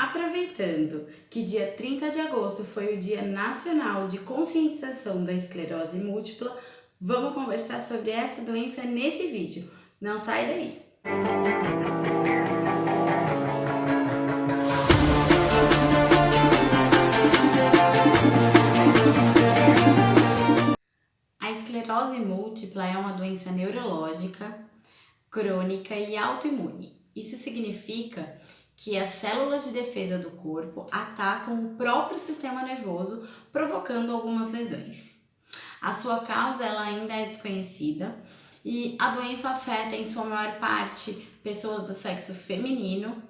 Aproveitando que dia 30 de agosto foi o Dia Nacional de Conscientização da Esclerose Múltipla, vamos conversar sobre essa doença nesse vídeo. Não sai daí! A esclerose múltipla é uma doença neurológica, crônica e autoimune. Isso significa que as células de defesa do corpo atacam o próprio sistema nervoso, provocando algumas lesões. A sua causa ela ainda é desconhecida e a doença afeta em sua maior parte pessoas do sexo feminino,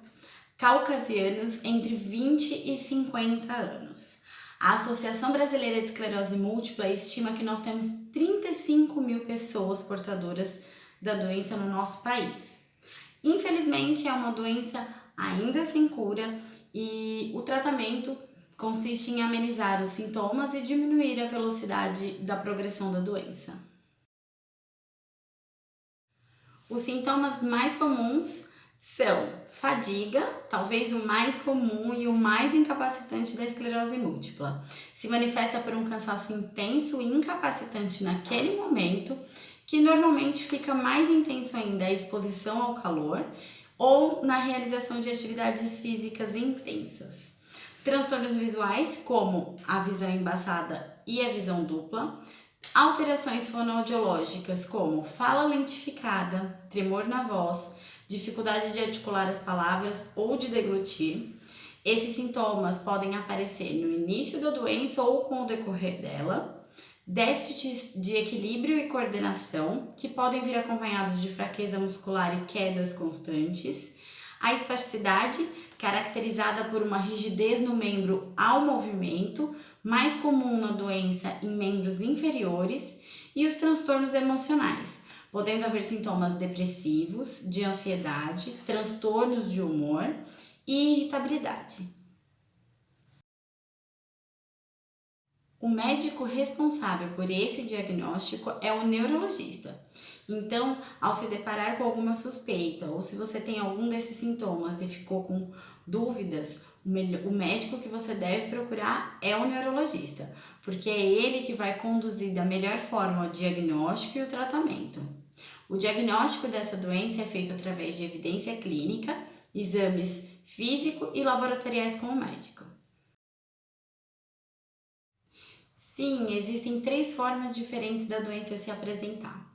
caucasianos entre 20 e 50 anos. A Associação Brasileira de Esclerose Múltipla estima que nós temos 35 mil pessoas portadoras da doença no nosso país. Infelizmente, é uma doença ainda sem cura e o tratamento consiste em amenizar os sintomas e diminuir a velocidade da progressão da doença. Os sintomas mais comuns são fadiga, talvez o mais comum e o mais incapacitante da esclerose múltipla. Se manifesta por um cansaço intenso e incapacitante naquele momento, que normalmente fica mais intenso ainda a exposição ao calor ou na realização de atividades físicas intensas. Transtornos visuais, como a visão embaçada e a visão dupla. Alterações fonoaudiológicas, como fala lentificada, tremor na voz, dificuldade de articular as palavras ou de deglutir. Esses sintomas podem aparecer no início da doença ou com o decorrer dela. Déficits de equilíbrio e coordenação, que podem vir acompanhados de fraqueza muscular e quedas constantes. A espasticidade, caracterizada por uma rigidez no membro ao movimento, mais comum na doença em membros inferiores. E os transtornos emocionais, podendo haver sintomas depressivos, de ansiedade, transtornos de humor e irritabilidade. O médico responsável por esse diagnóstico é o neurologista. Então, ao se deparar com alguma suspeita ou se você tem algum desses sintomas e ficou com dúvidas, o médico que você deve procurar é o neurologista, porque é ele que vai conduzir da melhor forma o diagnóstico e o tratamento. O diagnóstico dessa doença é feito através de evidência clínica, exames físico e laboratoriais com o médico. Sim, existem 3 formas diferentes da doença se apresentar.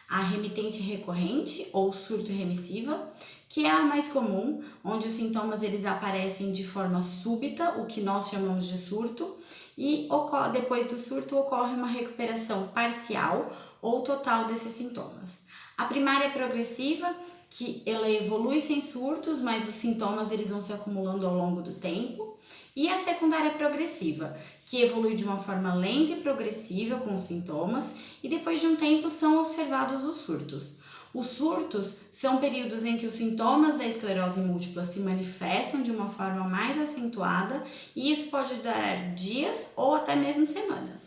A remitente recorrente ou surto remissiva, que é a mais comum, onde os sintomas eles aparecem de forma súbita, o que nós chamamos de surto, e depois do surto ocorre uma recuperação parcial ou total desses sintomas. A primária é progressiva, que ela evolui sem surtos, mas os sintomas eles vão se acumulando ao longo do tempo. E a secundária progressiva, que evolui de uma forma lenta e progressiva com os sintomas e depois de um tempo são observados os surtos. Os surtos são períodos em que os sintomas da esclerose múltipla se manifestam de uma forma mais acentuada e isso pode durar dias ou até mesmo semanas.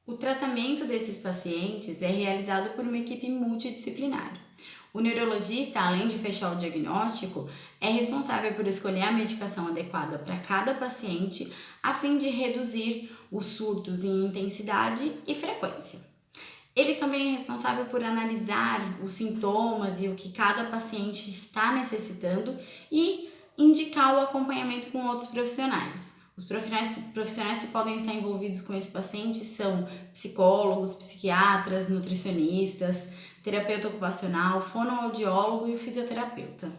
O tratamento desses pacientes é realizado por uma equipe multidisciplinar. O neurologista, além de fechar o diagnóstico, é responsável por escolher a medicação adequada para cada paciente, a fim de reduzir os surtos em intensidade e frequência. Ele também é responsável por analisar os sintomas e o que cada paciente está necessitando e indicar o acompanhamento com outros profissionais. Os profissionais que podem estar envolvidos com esse paciente são psicólogos, psiquiatras, nutricionistas, terapeuta ocupacional, fonoaudiólogo e o fisioterapeuta.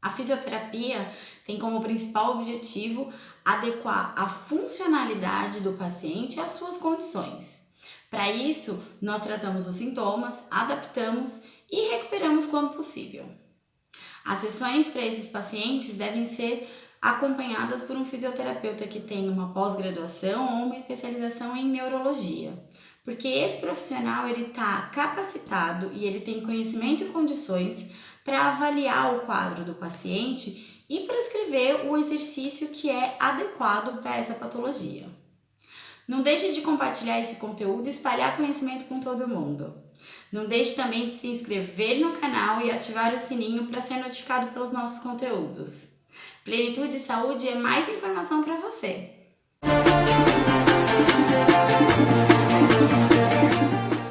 A fisioterapia tem como principal objetivo adequar a funcionalidade do paciente às suas condições. Para isso, nós tratamos os sintomas, adaptamos e recuperamos quando possível. As sessões para esses pacientes devem ser acompanhadas por um fisioterapeuta que tem uma pós-graduação ou uma especialização em neurologia, porque esse profissional ele está capacitado e ele tem conhecimento e condições para avaliar o quadro do paciente e prescrever o exercício que é adequado para essa patologia. Não deixe de compartilhar esse conteúdo e espalhar conhecimento com todo mundo. Não deixe também de se inscrever no canal e ativar o sininho para ser notificado pelos nossos conteúdos. Plenitude e saúde é mais informação para você.